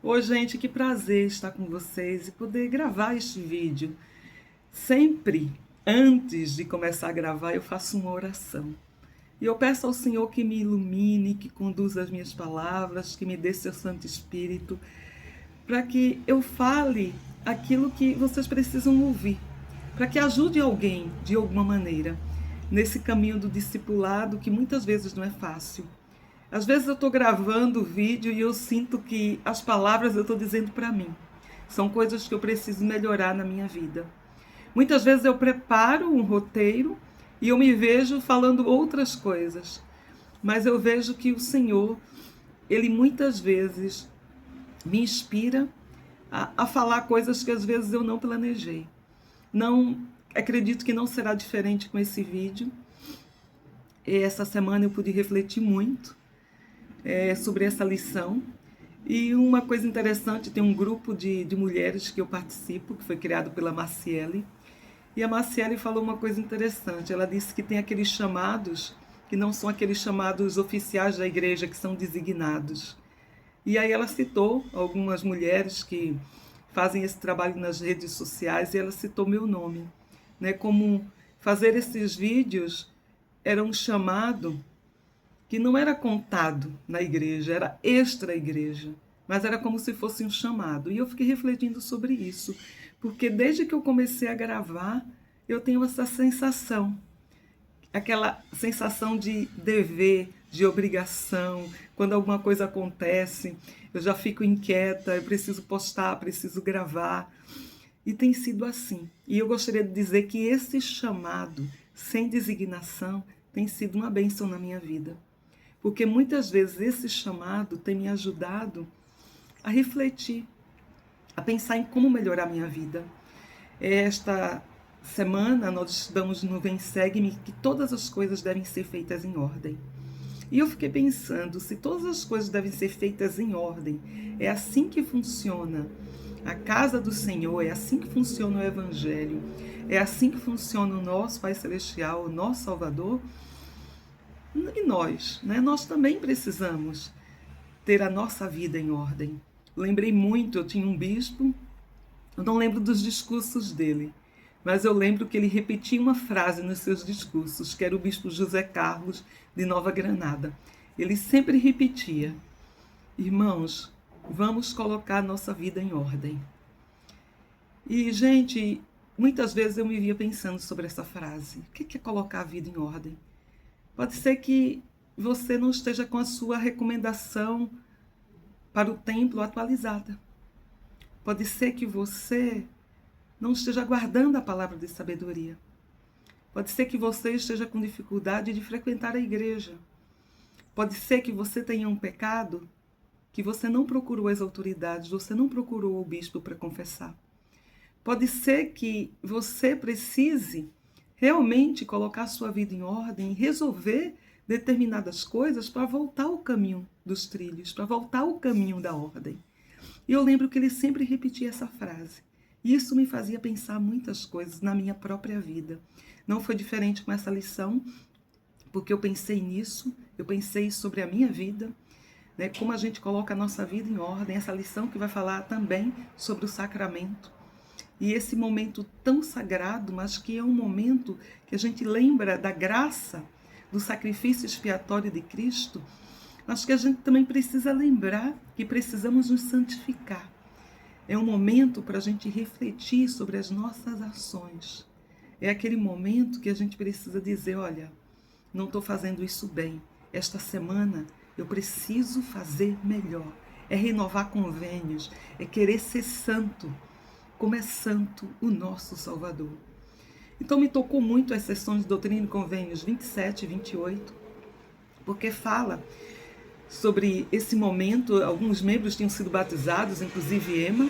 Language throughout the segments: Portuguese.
Oi, gente, que prazer estar com vocês e poder gravar este vídeo. Sempre, antes de começar a gravar, eu faço uma oração. E eu peço ao Senhor que me ilumine, que conduza as minhas palavras, que me dê seu Santo Espírito, para que eu fale aquilo que vocês precisam ouvir, para que ajude alguém, de alguma maneira, nesse caminho do discipulado que muitas vezes não é fácil. Às vezes eu estou gravando o vídeo e eu sinto que as palavras eu estou dizendo para mim. São coisas que eu preciso melhorar na minha vida. Muitas vezes eu preparo um roteiro e eu me vejo falando outras coisas. Mas eu vejo que o Senhor, Ele muitas vezes me inspira a falar coisas que às vezes eu não planejei. Não acredito que não será diferente com esse vídeo. Essa semana eu pude refletir muito sobre essa lição. E uma coisa interessante, tem um grupo de mulheres que eu participo, que foi criado pela Marciele. E a Marciele falou uma coisa interessante. Ela disse que tem aqueles chamados, que não são aqueles chamados oficiais da igreja, que são designados. E aí ela citou algumas mulheres que fazem esse trabalho nas redes sociais, e ela citou meu nome, né? Como fazer esses vídeos era um chamado que não era contado na igreja, era extra-igreja, mas era como se fosse um chamado. E eu fiquei refletindo sobre isso, porque desde que eu comecei a gravar, eu tenho essa sensação, aquela sensação de dever, de obrigação. Quando alguma coisa acontece, eu já fico inquieta, eu preciso postar, preciso gravar. E tem sido assim. E eu gostaria de dizer que esse chamado, sem designação, tem sido uma bênção na minha vida. Porque muitas vezes esse chamado tem me ajudado a refletir, a pensar em como melhorar a minha vida. Esta semana nós estudamos no Vem Segue-me que todas as coisas devem ser feitas em ordem. E eu fiquei pensando, se todas as coisas devem ser feitas em ordem, é assim que funciona a casa do Senhor, é assim que funciona o Evangelho, é assim que funciona o nosso Pai Celestial, o nosso Salvador. E nós, né? Nós também precisamos ter a nossa vida em ordem. Lembrei muito, eu tinha um bispo, eu não lembro dos discursos dele, mas eu lembro que ele repetia uma frase nos seus discursos, que era o bispo José Carlos de Nova Granada. Ele sempre repetia: irmãos, vamos colocar a nossa vida em ordem. E, gente, muitas vezes eu me via pensando sobre essa frase. O que é colocar a vida em ordem? Pode ser que você não esteja com a sua recomendação para o templo atualizada. Pode ser que você não esteja guardando a palavra de sabedoria. Pode ser que você esteja com dificuldade de frequentar a igreja. Pode ser que você tenha um pecado que você não procurou as autoridades, você não procurou o bispo para confessar. Pode ser que você precise realmente colocar a sua vida em ordem e resolver determinadas coisas para voltar ao caminho dos trilhos, para voltar ao caminho da ordem. E eu lembro que ele sempre repetia essa frase. E isso me fazia pensar muitas coisas na minha própria vida. Não foi diferente com essa lição, porque eu pensei nisso, eu pensei sobre a minha vida, né, como a gente coloca a nossa vida em ordem, essa lição que vai falar também sobre o sacramento. E esse momento tão sagrado, mas que é um momento que a gente lembra da graça, do sacrifício expiatório de Cristo, mas que a gente também precisa lembrar que precisamos nos santificar. É um momento para a gente refletir sobre as nossas ações. É aquele momento que a gente precisa dizer, olha, não estou fazendo isso bem. Esta semana eu preciso fazer melhor. É renovar convênios, é querer ser santo, como é santo o nosso Salvador. Então me tocou muito as sessões de Doutrina e Convênios 27 e 28, porque fala sobre esse momento. Alguns membros tinham sido batizados, inclusive Emma,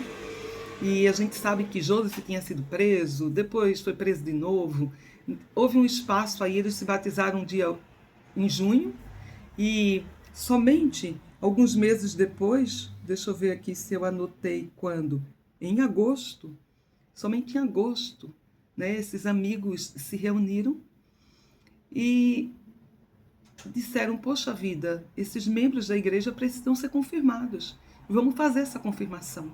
e a gente sabe que Joseph tinha sido preso, depois foi preso de novo. Houve um espaço aí, eles se batizaram um dia em junho, e somente alguns meses depois, deixa eu ver aqui se eu anotei quando, em agosto, somente em agosto, né, esses amigos se reuniram e disseram, poxa vida, esses membros da igreja precisam ser confirmados. vamos fazer essa confirmação.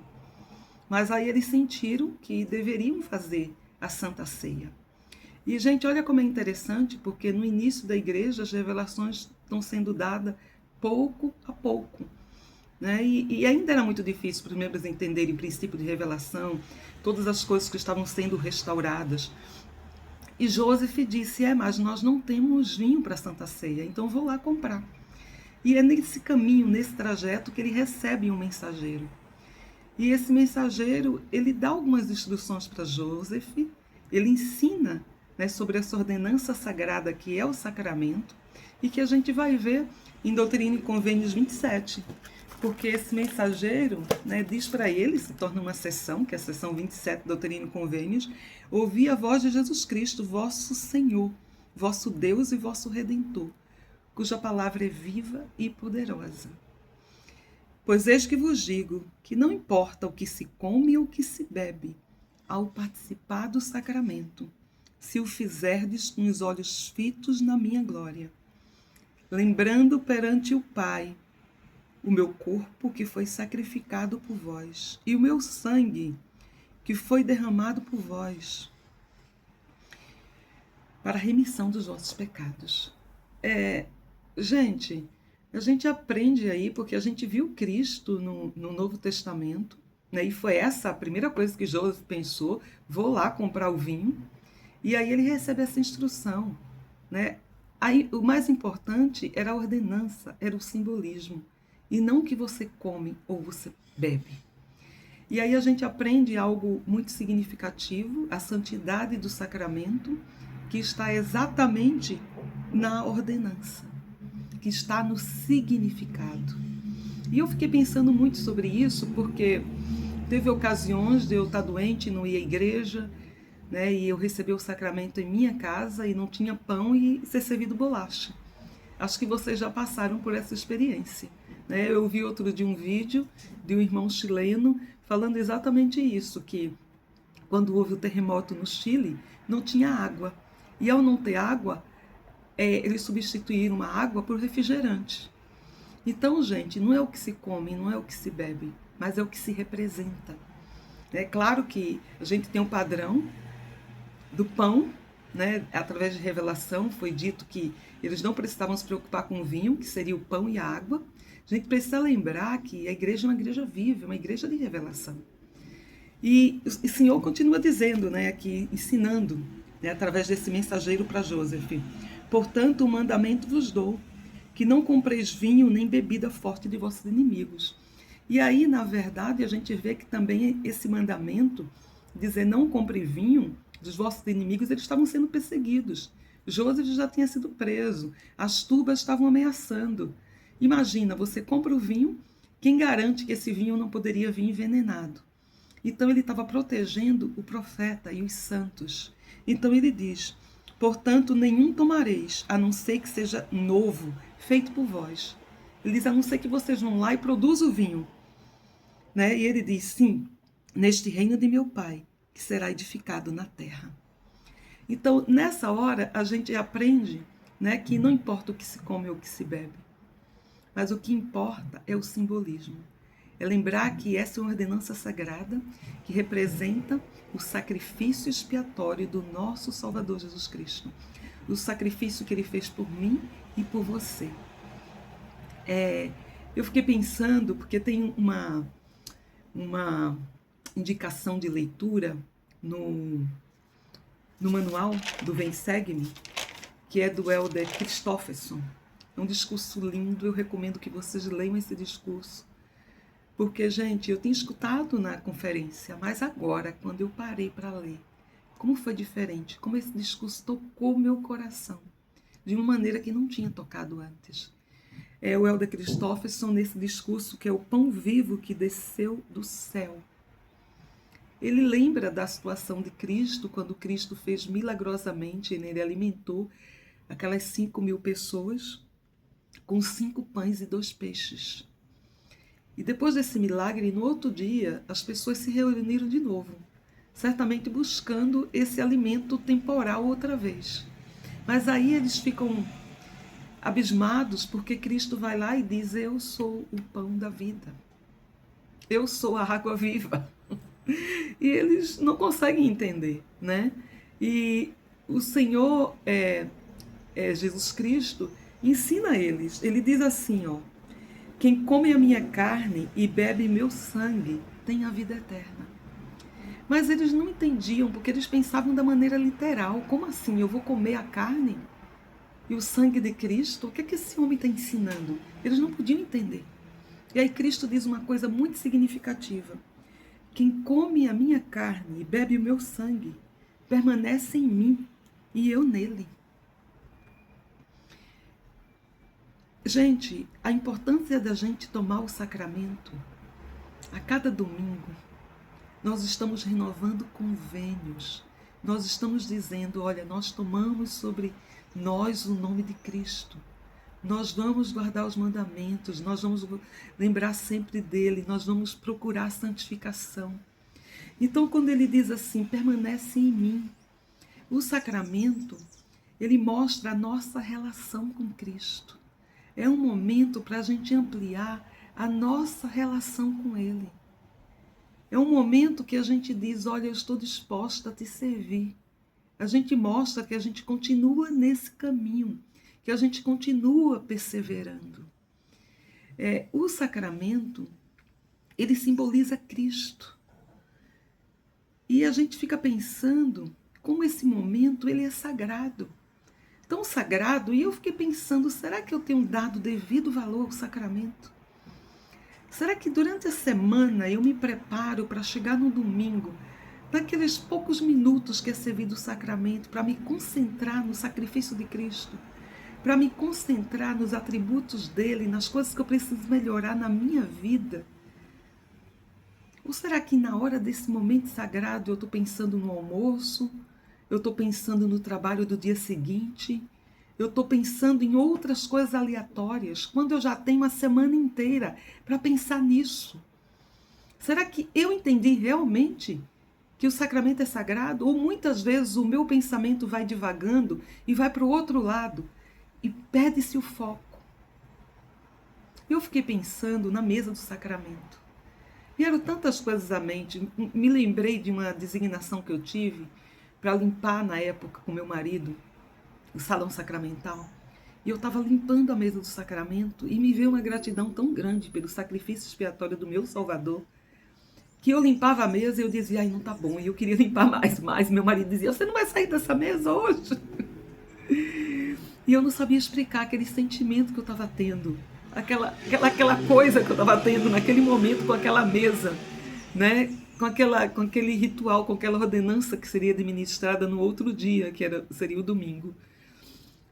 Mas aí eles sentiram que deveriam fazer a Santa Ceia. E, gente, olha como é interessante, porque no início da igreja as revelações estão sendo dadas pouco a pouco. Né? E ainda era muito difícil para os membros entenderem o princípio de revelação, todas as coisas que estavam sendo restauradas. E Joseph disse, mas nós não temos vinho para a Santa Ceia, então vou lá comprar. E é nesse caminho, nesse trajeto, que ele recebe um mensageiro. E esse mensageiro, ele dá algumas instruções para Joseph, ele ensina, né, sobre essa ordenança sagrada que é o sacramento, e que a gente vai ver em Doutrina e Convênios 27. Porque esse mensageiro, né, diz para ele, se torna uma sessão, que é a sessão 27, Doutrina e Convênios, ouvi a voz de Jesus Cristo, vosso Senhor, vosso Deus e vosso Redentor, cuja palavra é viva e poderosa. Pois eis que vos digo que não importa o que se come ou o que se bebe, ao participar do sacramento, se o fizerdes com os olhos fitos na minha glória, lembrando perante o Pai o meu corpo que foi sacrificado por vós, e o meu sangue que foi derramado por vós, para a remissão dos vossos pecados. Gente, a gente aprende aí, porque a gente viu Cristo no Novo Testamento, né? E foi essa a primeira coisa que Joseph pensou, vou lá comprar o vinho, e aí ele recebe essa instrução, né? Aí, o mais importante era a ordenança, era o simbolismo, e não o que você come ou você bebe. E aí a gente aprende algo muito significativo, a santidade do sacramento, que está exatamente na ordenança, que está no significado. E eu fiquei pensando muito sobre isso, porque teve ocasiões de eu estar doente e não ir à igreja, né, e eu receber o sacramento em minha casa e não tinha pão e ser servido bolacha. Acho que vocês já passaram por essa experiência. Né? Eu vi outro dia um vídeo de um irmão chileno falando exatamente isso, que quando houve o terremoto no Chile, não tinha água. E ao não ter água, eles substituíram a água por refrigerante. Então, gente, não é o que se come, não é o que se bebe, mas é o que se representa. É claro que a gente tem um padrão do pão, né? Através de revelação foi dito que eles não precisavam se preocupar com o vinho, que seria o pão e a água. A gente precisa lembrar que a igreja é uma igreja viva, uma igreja de revelação. E o Senhor continua dizendo, né, aqui, ensinando, né, através desse mensageiro para Joseph. Portanto, o mandamento vos dou, que não compreis vinho nem bebida forte de vossos inimigos. E aí, na verdade, a gente vê que também esse mandamento, dizer não compre vinho dos vossos inimigos, eles estavam sendo perseguidos. Joseph já tinha sido preso, as turbas estavam ameaçando. Imagina, você compra o vinho, quem garante que esse vinho não poderia vir envenenado? Então ele estava protegendo o profeta e os santos. Então ele diz, portanto, nenhum tomareis, a não ser que seja novo, feito por vós. Ele diz, a não ser que vocês vão lá e produzam o vinho. Né? E ele diz, sim, neste reino de meu Pai, que será edificado na terra. Então, nessa hora, a gente aprende, né, que não importa o que se come ou o que se bebe, mas o que importa é o simbolismo. É lembrar que essa é uma ordenança sagrada que representa o sacrifício expiatório do nosso Salvador Jesus Cristo. O sacrifício que ele fez por mim e por você. Eu fiquei pensando, porque tem uma indicação de leitura no manual do Vem Segue-me, que é do Helder Christofferson. É um discurso lindo, eu recomendo que vocês leiam esse discurso. Porque, gente, eu tinha escutado na conferência, mas agora, quando eu parei para ler, como foi diferente, como esse discurso tocou meu coração, de uma maneira que não tinha tocado antes. É o Helder Christofferson nesse discurso que é o pão vivo que desceu do céu. Ele lembra da situação de Cristo, quando Cristo fez milagrosamente, ele alimentou aquelas 5.000 pessoas com 5 pães e 2 peixes. E depois desse milagre, no outro dia, as pessoas se reuniram de novo, certamente buscando esse alimento temporal outra vez. Mas aí eles ficam abismados porque Cristo vai lá e diz, eu sou o pão da vida. eu sou a água viva. E eles não conseguem entender, né? E o Senhor, Jesus Cristo, ensina eles. Ele diz assim, ó: quem come a minha carne e bebe meu sangue tem a vida eterna. Mas eles não entendiam, porque eles pensavam da maneira literal. Como assim? Eu vou comer a carne e o sangue de Cristo? O que é que esse homem está ensinando? Eles não podiam entender. E aí Cristo diz uma coisa muito significativa: quem come a minha carne e bebe o meu sangue permanece em mim e eu nele. Gente, a importância da gente tomar o sacramento a cada domingo. Nós estamos renovando convênios. Nós estamos dizendo, olha, nós tomamos sobre nós o nome de Cristo. Nós vamos guardar os mandamentos, nós vamos lembrar sempre dele, nós vamos procurar a santificação. Então, quando ele diz assim, permanece em mim, o sacramento, ele mostra a nossa relação com Cristo. É um momento para a gente ampliar a nossa relação com ele. É um momento que a gente diz, olha, eu estou disposta a te servir. A gente mostra que a gente continua nesse caminho, que a gente continua perseverando. O sacramento, ele simboliza Cristo. E a gente fica pensando como esse momento ele é sagrado. Tão sagrado, e eu fiquei pensando, será que eu tenho dado devido valor ao sacramento? Será que durante a semana eu me preparo para chegar no domingo, naqueles poucos minutos que é servido o sacramento, para me concentrar no sacrifício de Cristo, para me concentrar nos atributos dele, nas coisas que eu preciso melhorar na minha vida? Ou será que na hora desse momento sagrado eu estou pensando no almoço, eu estou pensando no trabalho do dia seguinte, eu estou pensando em outras coisas aleatórias, quando eu já tenho uma semana inteira para pensar nisso? Será que eu entendi realmente que o sacramento é sagrado? Ou muitas vezes o meu pensamento vai divagando e vai para o outro lado e perde-se o foco? Eu fiquei pensando na mesa do sacramento. Vieram tantas coisas à mente. Me lembrei de uma designação que eu tive para limpar na época com meu marido o salão sacramental. E eu estava limpando a mesa do sacramento e me veio uma gratidão tão grande pelo sacrifício expiatório do meu Salvador, que eu limpava a mesa e eu dizia, ai, não tá bom. E eu queria limpar mais. Meu marido dizia, você não vai sair dessa mesa hoje? E eu não sabia explicar aquele sentimento que eu estava tendo, aquela coisa que eu estava tendo naquele momento com aquela mesa, né? Com aquele ritual, com aquela ordenança que seria administrada no outro dia, seria o domingo.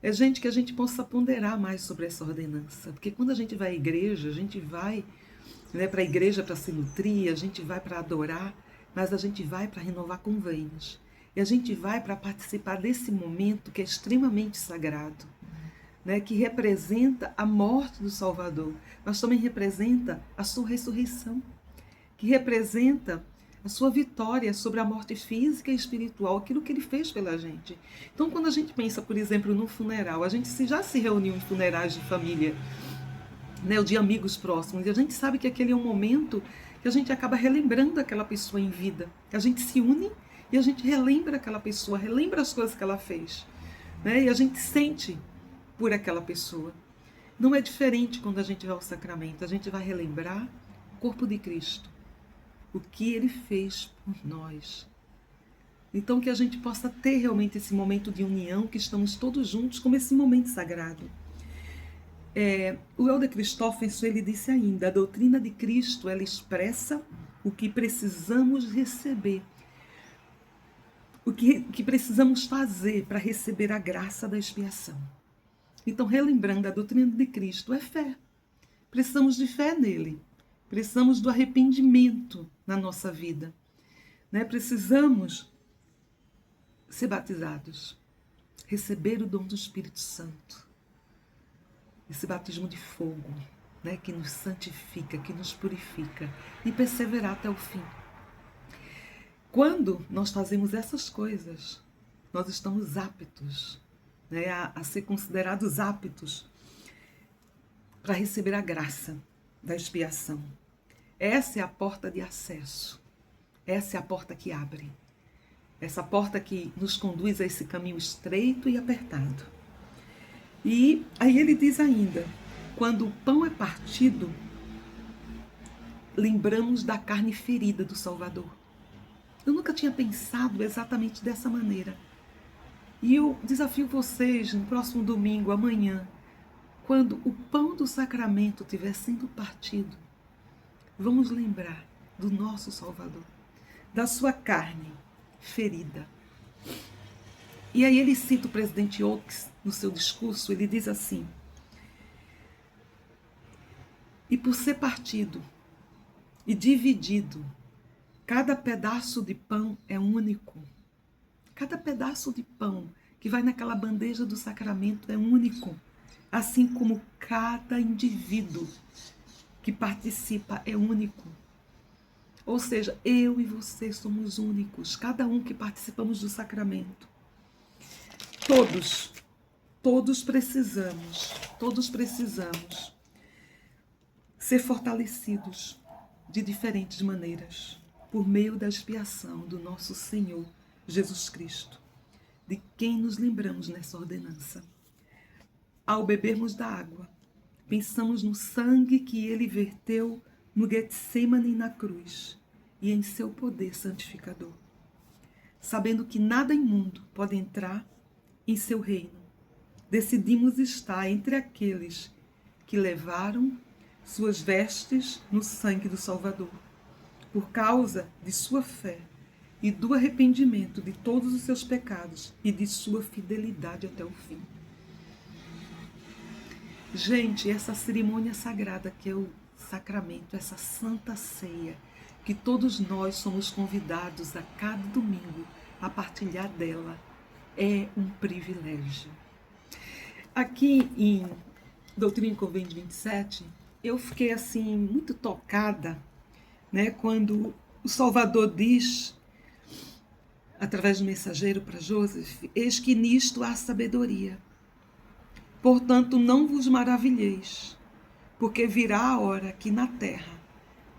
Gente, que a gente possa ponderar mais sobre essa ordenança, porque quando a gente vai à igreja, a gente vai, né, para a igreja para se nutrir, a gente vai para adorar, mas a gente vai para renovar convênios. E a gente vai para participar desse momento que é extremamente sagrado, né, que representa a morte do Salvador, mas também representa a sua ressurreição, que representa a sua vitória sobre a morte física e espiritual, aquilo que ele fez pela gente. Então, quando a gente pensa, por exemplo, no funeral, a gente já se reuniu em funerais de família, né, ou de amigos próximos, e a gente sabe que aquele é um momento que a gente acaba relembrando aquela pessoa em vida. A gente se une e a gente relembra aquela pessoa, relembra as coisas que ela fez, né, e a gente sente por aquela pessoa. Não é diferente quando a gente vai ao sacramento, a gente vai relembrar o corpo de Cristo, o que ele fez por nós. Então que a gente possa ter realmente esse momento de união, que estamos todos juntos como esse momento sagrado. O Helder Christofferson, ele disse ainda, a doutrina de Cristo, ela expressa o que precisamos receber, o que precisamos fazer para receber a graça da expiação. Então, relembrando, a doutrina de Cristo é fé. Precisamos de fé nele. Precisamos do arrependimento na nossa vida, né? Precisamos ser batizados, receber o dom do Espírito Santo, esse batismo de fogo, né? Que nos santifica, que nos purifica, e perseverar até o fim. Quando nós fazemos essas coisas, nós estamos aptos, né? a ser considerados aptos para receber a graça da expiação. Essa é a porta de acesso. Essa é a porta que abre. Essa porta que nos conduz a esse caminho estreito e apertado. E aí ele diz ainda, quando o pão é partido, lembramos da carne ferida do Salvador. Eu nunca tinha pensado exatamente dessa maneira. E eu desafio vocês no próximo domingo, amanhã, quando o pão do sacramento estiver sendo partido, vamos lembrar do nosso Salvador, da sua carne ferida. E aí ele cita o presidente Oaks no seu discurso, ele diz assim: e por ser partido e dividido, cada pedaço de pão é único. Cada pedaço de pão que vai naquela bandeja do sacramento é único, assim como cada indivíduo que participa é único. Ou seja, eu e você somos únicos, cada um que participamos do sacramento. Todos precisamos ser fortalecidos de diferentes maneiras, por meio da expiação do nosso Senhor Jesus Cristo, de quem nos lembramos nessa ordenança. Ao bebermos da água, pensamos no sangue que ele verteu no Getsêmani na cruz e em seu poder santificador. Sabendo que nada imundo pode entrar em seu reino, decidimos estar entre aqueles que levaram suas vestes no sangue do Salvador, por causa de sua fé e do arrependimento de todos os seus pecados e de sua fidelidade até o fim. Gente, essa cerimônia sagrada que é o sacramento, essa santa ceia, que todos nós somos convidados a cada domingo a partilhar dela, é um privilégio. Aqui em Doutrina e Convênio 27, eu fiquei assim muito tocada, né, quando o Salvador diz, através do mensageiro para Joseph: eis que nisto há sabedoria. Portanto, não vos maravilheis, porque virá a hora que na terra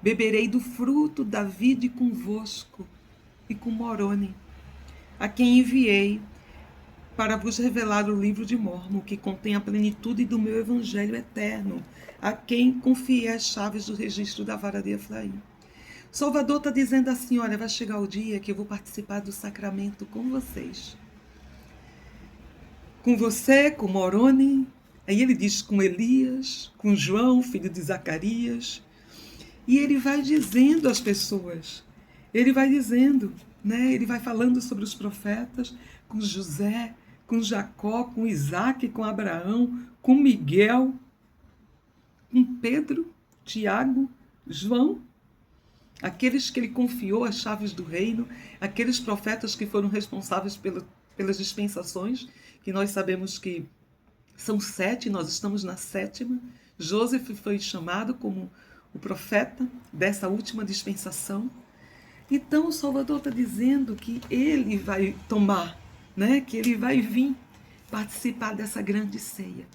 beberei do fruto da vide convosco e com Moroni, a quem enviei para vos revelar o livro de Mórmon, que contém a plenitude do meu evangelho eterno, a quem confiei as chaves do registro da vara de Efraim. Salvador está dizendo assim: olha, vai chegar o dia que eu vou participar do sacramento com vocês. Com você, com Moroni, aí ele diz com Elias, com João, filho de Zacarias. E ele vai dizendo às pessoas, ele vai dizendo, né? Ele vai falando sobre os profetas, com José, com Jacó, com Isaac, com Abraão, com Miguel, com Pedro, Tiago, João, aqueles que ele confiou as chaves do reino, aqueles profetas que foram responsáveis pelas dispensações, que nós sabemos que são 7, nós estamos na 7ª. Joseph foi chamado como o profeta dessa última dispensação. Então o Salvador está dizendo que ele vai tomar, né? Que ele vai vir participar dessa grande ceia.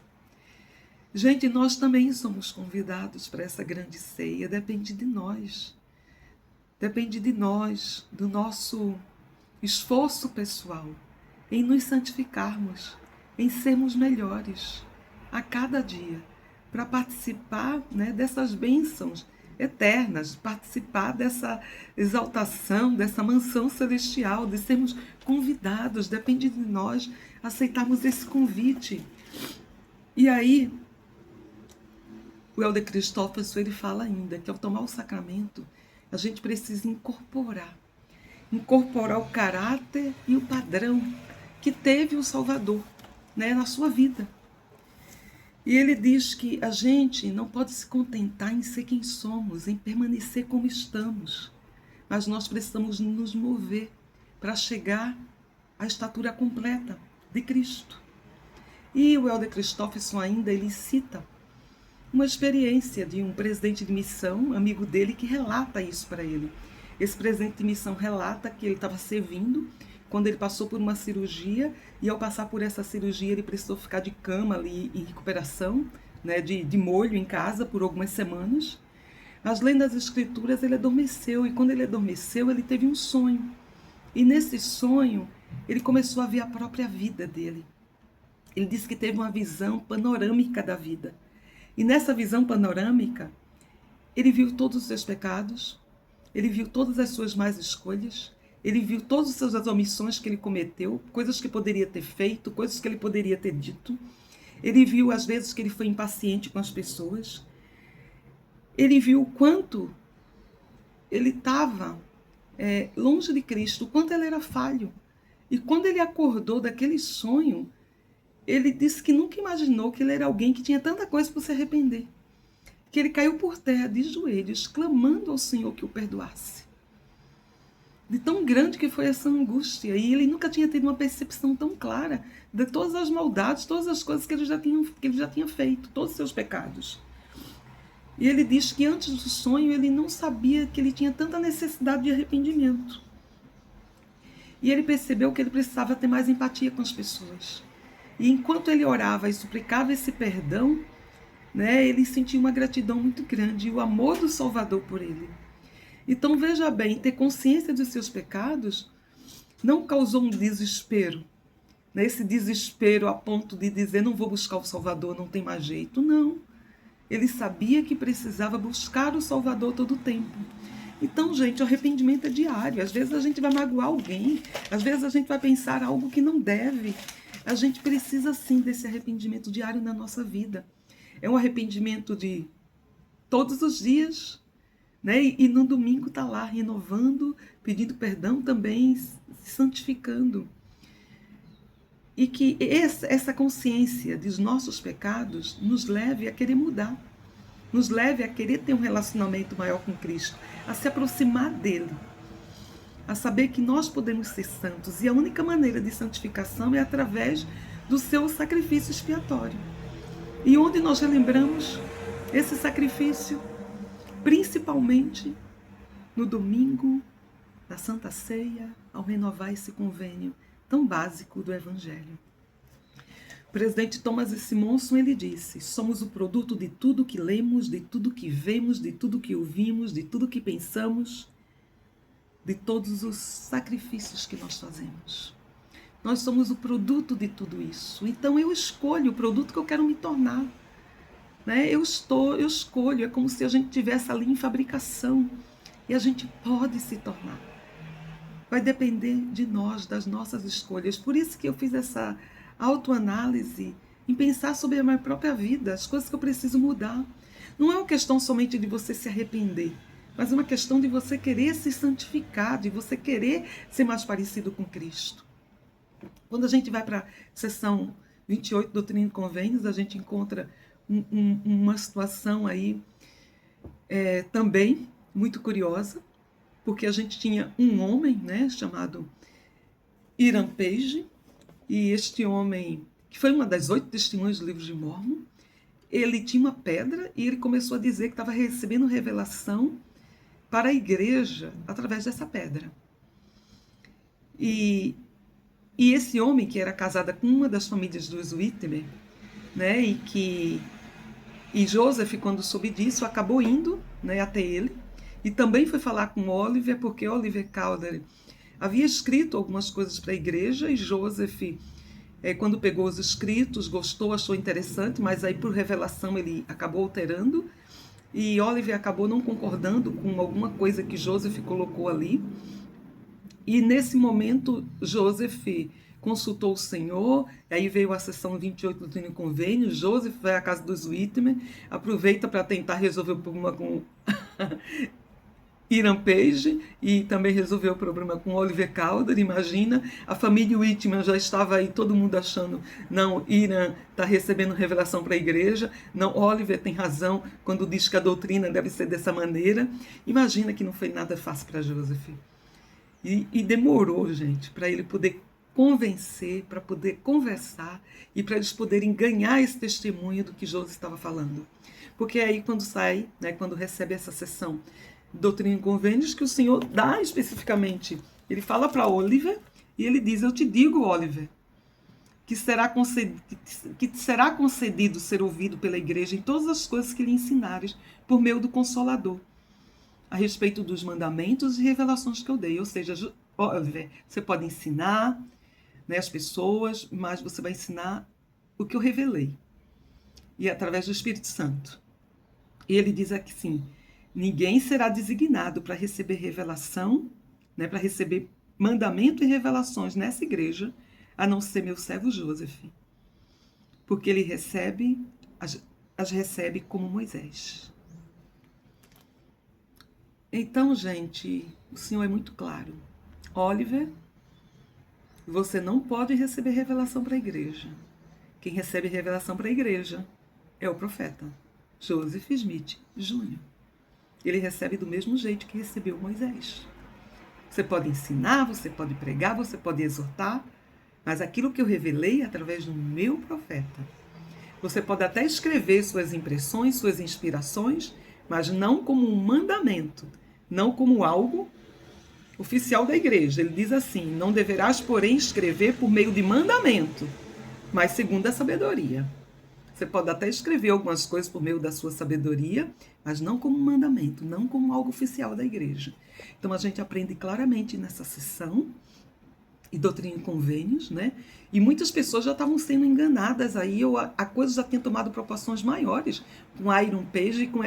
Gente, nós também somos convidados para essa grande ceia, depende de nós. Depende de nós, do nosso esforço pessoal em nos santificarmos, em sermos melhores a cada dia, para participar, né, dessas bênçãos eternas, participar dessa exaltação, dessa mansão celestial, de sermos convidados. Depende de nós aceitarmos esse convite. E aí, o Helder Christofferson, ele fala ainda que ao tomar o sacramento, a gente precisa incorporar o caráter e o padrão que teve o Salvador, né, na sua vida. E ele diz que a gente não pode se contentar em ser quem somos, em permanecer como estamos, mas nós precisamos nos mover para chegar à estatura completa de Cristo. E o Helder Christofferson ainda, ele cita uma experiência de um presidente de missão, amigo dele, que relata isso para ele. Esse presidente de missão relata que ele estava servindo quando ele passou por uma cirurgia, e ao passar por essa cirurgia ele precisou ficar de cama ali em recuperação, né, de molho em casa por algumas semanas. Mas lendo as escrituras, ele adormeceu. E quando ele adormeceu, ele teve um sonho. E nesse sonho, ele começou a ver a própria vida dele. Ele disse que teve uma visão panorâmica da vida. E nessa visão panorâmica, ele viu todos os seus pecados, ele viu todas as suas más escolhas, ele viu todas as omissões que ele cometeu, coisas que poderia ter feito, coisas que ele poderia ter dito. Ele viu as vezes que ele foi impaciente com as pessoas. Ele viu o quanto ele estava longe de Cristo, o quanto ele era falho. E quando ele acordou daquele sonho, ele disse que nunca imaginou que ele era alguém que tinha tanta coisa para se arrepender. Que ele caiu por terra de joelhos, clamando ao Senhor que o perdoasse. De tão grande que foi essa angústia. E ele nunca tinha tido uma percepção tão clara de todas as maldades, todas as coisas que ele já tinha feito, todos os seus pecados. E ele diz que antes do sonho ele não sabia que ele tinha tanta necessidade de arrependimento. E ele percebeu que ele precisava ter mais empatia com as pessoas. E enquanto ele orava e suplicava esse perdão, ele sentiu uma gratidão muito grande e o amor do Salvador por ele. Então veja bem, ter consciência dos seus pecados não causou um desespero. Esse desespero a ponto de dizer, não vou buscar o Salvador, não tem mais jeito. Não. Ele sabia que precisava buscar o Salvador todo o tempo. Então, gente, o arrependimento é diário. Às vezes a gente vai magoar alguém, às vezes a gente vai pensar algo que não deve. A gente precisa sim desse arrependimento diário na nossa vida. É um arrependimento de todos os dias, e no domingo está lá renovando, pedindo perdão também, se santificando. E que essa consciência dos nossos pecados nos leve a querer mudar, nos leve a querer ter um relacionamento maior com Cristo, a se aproximar dele, a saber que nós podemos ser santos. E a única maneira de santificação é através do seu sacrifício expiatório. E onde nós relembramos esse sacrifício, principalmente no domingo da Santa Ceia, ao renovar esse convênio tão básico do Evangelho. O presidente Thomas S. Monson, ele disse, somos o produto de tudo que lemos, de tudo que vemos, de tudo que ouvimos, de tudo que pensamos, de todos os sacrifícios que nós fazemos. Nós somos o produto de tudo isso. Então eu escolho o produto que eu quero me tornar. Eu escolho, é como se a gente estivesse ali em fabricação. E a gente pode se tornar. Vai depender de nós, das nossas escolhas. Por isso que eu fiz essa autoanálise em pensar sobre a minha própria vida, as coisas que eu preciso mudar. Não é uma questão somente de você se arrepender, mas é uma questão de você querer se santificar, de você querer ser mais parecido com Cristo. Quando a gente vai para a seção 28, Doutrina e Convênios, a gente encontra uma situação aí também muito curiosa, porque a gente tinha um homem, chamado Hiram Page, e este homem, que foi uma das 8 testemunhas do livro de Mórmon, ele tinha uma pedra e ele começou a dizer que estava recebendo revelação para a igreja através dessa pedra. E esse homem, que era casado com uma das famílias dos Whitmer, e Joseph, quando soube disso, acabou indo até ele, e também foi falar com Oliver, porque Oliver Cowdery havia escrito algumas coisas para a igreja, e Joseph, quando pegou os escritos, gostou, achou interessante, mas aí por revelação ele acabou alterando, e Oliver acabou não concordando com alguma coisa que Joseph colocou ali. E nesse momento, Joseph consultou o Senhor, aí veio a sessão 28 do Doutrina e Convênio. Joseph vai à casa dos Whitmer, aproveita para tentar resolver o problema com Hiram Page e também resolveu o problema com Oliver Cowdery. Imagina, a família Whitman já estava aí, todo mundo achando, não, Hiram está recebendo revelação para a igreja, não, Oliver tem razão quando diz que a doutrina deve ser dessa maneira. Imagina que não foi nada fácil para Joseph. E demorou, gente, para ele poder convencer, para poder conversar e para eles poderem ganhar esse testemunho do que Joseph estava falando. Porque aí quando sai, quando recebe essa sessão Doutrina e Convênios, que o Senhor dá especificamente, ele fala para Oliver e ele diz, eu te digo, Oliver, que te será concedido ser ouvido pela igreja em todas as coisas que lhe ensinares por meio do Consolador, a respeito dos mandamentos e revelações que eu dei. Ou seja, você pode ensinar, né, as pessoas, mas você vai ensinar o que eu revelei, e através do Espírito Santo. E ele diz aqui sim, ninguém será designado para receber revelação, né, para receber mandamento e revelações nessa igreja, a não ser meu servo Joseph, porque ele as recebe como Moisés. Então, gente, o Senhor é muito claro. Oliver, você não pode receber revelação para a igreja. Quem recebe revelação para a igreja é o profeta Joseph Smith Jr. Ele recebe do mesmo jeito que recebeu Moisés. Você pode ensinar, você pode pregar, você pode exortar, mas aquilo que eu revelei através do meu profeta. Você pode até escrever suas impressões, suas inspirações, mas não como um mandamento, não como algo oficial da igreja. Ele diz assim, não deverás, porém, escrever por meio de mandamento, mas segundo a sabedoria. Você pode até escrever algumas coisas por meio da sua sabedoria, mas não como um mandamento, não como algo oficial da igreja. Então a gente aprende claramente nessa sessão, e Doutrina e Convênios, né? E muitas pessoas já estavam sendo enganadas aí, ou a coisa já tinha tomado proporções maiores, com Iron Page e com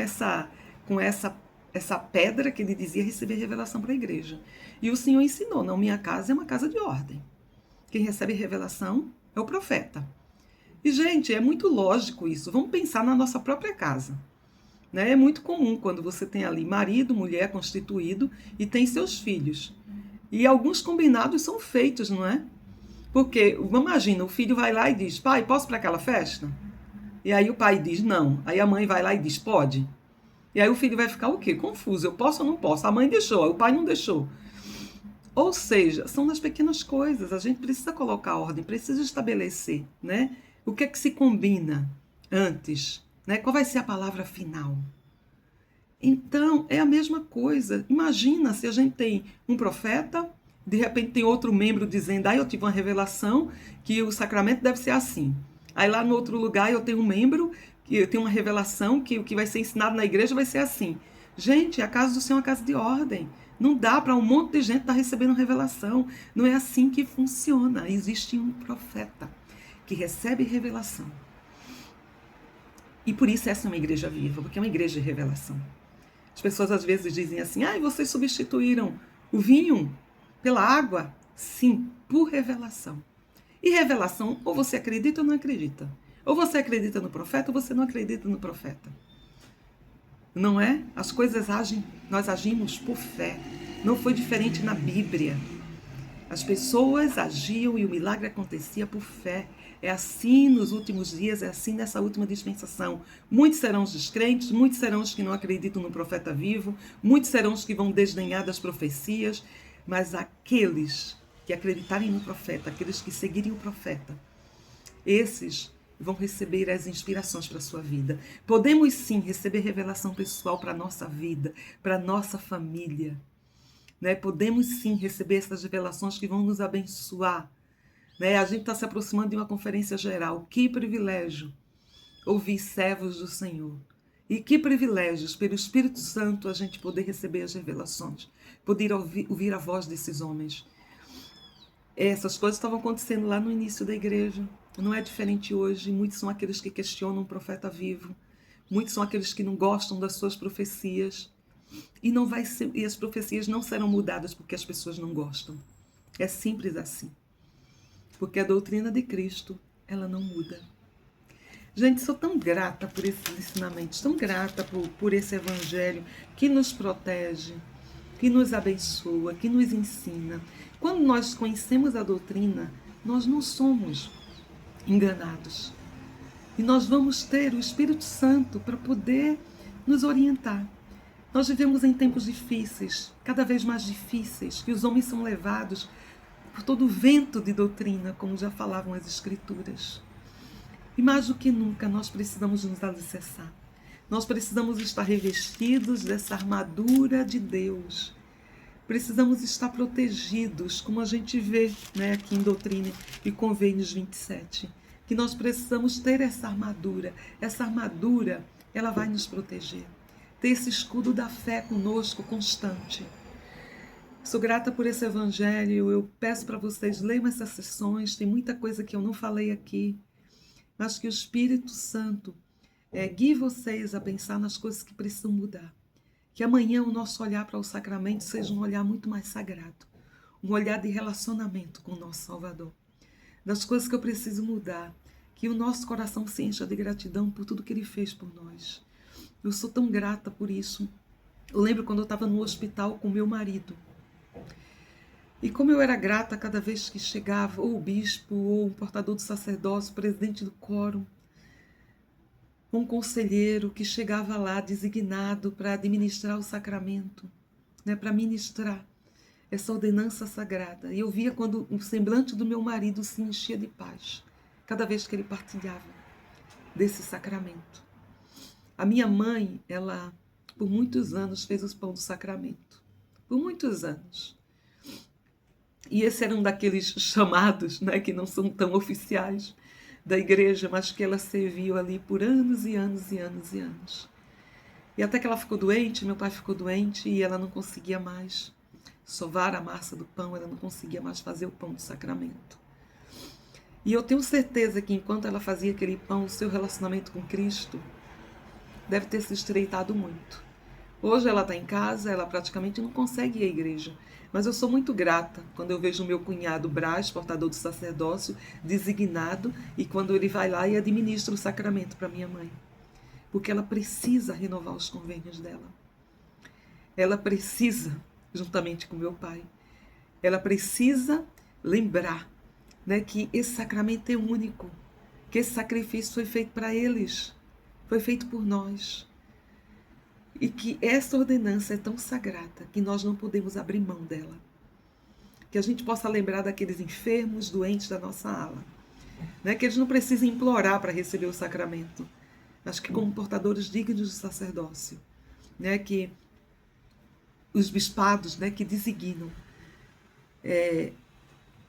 essa pedra que ele dizia receber revelação para a igreja. E o Senhor ensinou, não, minha casa é uma casa de ordem. Quem recebe revelação é o profeta. E, gente, é muito lógico isso. Vamos pensar na nossa própria casa. Né? É muito comum quando você tem ali marido, mulher constituído e tem seus filhos. E alguns combinados são feitos, não é? Porque, imagina, o filho vai lá e diz, pai, posso ir para aquela festa? E aí o pai diz, não. Aí a mãe vai lá e diz, pode. E aí o filho vai ficar o quê? Confuso. Eu posso ou não posso? A mãe deixou, o pai não deixou. Ou seja, são nas pequenas coisas. A gente precisa colocar ordem, precisa estabelecer, né? O que é que se combina antes? Né? Qual vai ser a palavra final? Então, é a mesma coisa. Imagina se a gente tem um profeta, de repente tem outro membro dizendo, eu tive uma revelação que o sacramento deve ser assim. Aí lá no outro lugar eu tenho um membro que eu tenho uma revelação que o que vai ser ensinado na igreja vai ser assim. Gente, a casa do Senhor é uma casa de ordem. Não dá para um monte de gente estar recebendo revelação. Não é assim que funciona. Existe um profeta que recebe revelação. E por isso essa é uma igreja viva, porque é uma igreja de revelação. As pessoas às vezes dizem assim, vocês substituíram o vinho pela água? Sim, por revelação. E revelação, ou você acredita ou não acredita. Ou você acredita no profeta ou você não acredita no profeta. Não é? As coisas nós agimos por fé. Não foi diferente na Bíblia. As pessoas agiam e o milagre acontecia por fé. É assim nos últimos dias, é assim nessa última dispensação. Muitos serão os descrentes, muitos serão os que não acreditam no profeta vivo, muitos serão os que vão desdenhar das profecias, mas aqueles que acreditarem no profeta, aqueles que seguirem o profeta, esses vão receber as inspirações para a sua vida. Podemos sim receber revelação pessoal para a nossa vida, para a nossa família. Né? Podemos sim receber essas revelações que vão nos abençoar. Né? A gente está se aproximando de uma conferência geral. Que privilégio ouvir servos do Senhor. E que privilégios, pelo Espírito Santo, a gente poder receber as revelações. Poder ouvir a voz desses homens. Essas coisas estavam acontecendo lá no início da igreja. Não é diferente hoje. Muitos são aqueles que questionam o profeta vivo. Muitos são aqueles que não gostam das suas profecias. E as profecias não serão mudadas porque as pessoas não gostam. É simples assim. Porque a doutrina de Cristo, ela não muda. Gente, sou tão grata por esses ensinamentos, tão grata por esse evangelho que nos protege, que nos abençoa, que nos ensina. Quando nós conhecemos a doutrina, nós não somos enganados. E nós vamos ter o Espírito Santo para poder nos orientar. Nós vivemos em tempos difíceis, cada vez mais difíceis, que os homens são levados por todo o vento de doutrina, como já falavam as Escrituras. E mais do que nunca, nós precisamos nos alicerçar. Nós precisamos estar revestidos dessa armadura de Deus, Precisamos estar protegidos, como a gente vê, né, aqui em Doutrina e Convênios 27, que nós precisamos ter essa armadura. Essa armadura, ela vai nos proteger. Ter esse escudo da fé conosco constante. Sou grata por esse evangelho. Eu peço para vocês, leiam essas sessões. Tem muita coisa que eu não falei aqui, mas que o Espírito Santo guie vocês a pensar nas coisas que precisam mudar. Que amanhã o nosso olhar para o sacramento seja um olhar muito mais sagrado. Um olhar de relacionamento com o nosso Salvador. Das coisas que eu preciso mudar. Que o nosso coração se encha de gratidão por tudo que Ele fez por nós. Eu sou tão grata por isso. Eu lembro quando eu estava no hospital com meu marido. E como eu era grata cada vez que chegava ou o bispo, ou um portador do sacerdócio, presidente do quórum, um conselheiro que chegava lá designado para administrar o sacramento, né, para ministrar essa ordenança sagrada. E eu via quando o semblante do meu marido se enchia de paz, cada vez que ele partilhava desse sacramento. A minha mãe, ela, por muitos anos, fez os pão do sacramento. Por muitos anos. E esse era um daqueles chamados, né, que não são tão oficiais da igreja, mas que ela serviu ali por anos e anos e anos e anos. E até que ela ficou doente, meu pai ficou doente e ela não conseguia mais sovar a massa do pão, ela não conseguia mais fazer o pão do sacramento. E eu tenho certeza que enquanto ela fazia aquele pão, o seu relacionamento com Cristo deve ter se estreitado muito. Hoje ela está em casa, ela praticamente não consegue ir à igreja. Mas eu sou muito grata quando eu vejo o meu cunhado Brás, portador do sacerdócio, designado, e quando ele vai lá e administra o sacramento para minha mãe. Porque ela precisa renovar os convênios dela. Ela precisa, juntamente com meu pai, ela precisa lembrar, né, que esse sacramento é único, que esse sacrifício foi feito para eles, foi feito por nós. E que essa ordenança é tão sagrada que nós não podemos abrir mão dela. Que a gente possa lembrar daqueles enfermos, doentes da nossa ala. Né? Que eles não precisem implorar para receber o sacramento. Mas que como portadores dignos do sacerdócio, né? Que os bispados, né, que designam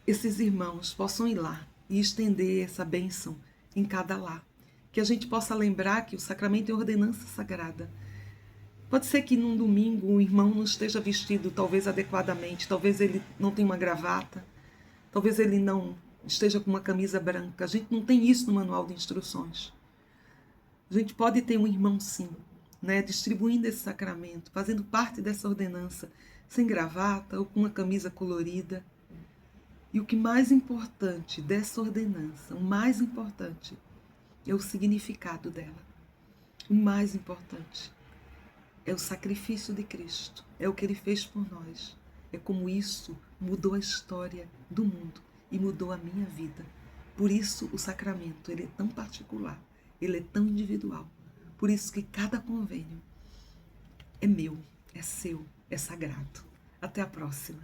esses irmãos possam ir lá e estender essa bênção em cada lar. Que a gente possa lembrar que o sacramento é ordenança sagrada. Pode ser que num domingo o irmão não esteja vestido talvez adequadamente, talvez ele não tenha uma gravata, talvez ele não esteja com uma camisa branca. A gente não tem isso no manual de instruções. A gente pode ter um irmão sim, né, distribuindo esse sacramento, fazendo parte dessa ordenança, sem gravata ou com uma camisa colorida. E o que mais importante dessa ordenança, o mais importante, é o significado dela. O mais importante é o sacrifício de Cristo, é o que Ele fez por nós. É como isso mudou a história do mundo e mudou a minha vida. Por isso o sacramento, ele é tão particular, ele é tão individual. Por isso que cada convênio é meu, é seu, é sagrado. Até a próxima.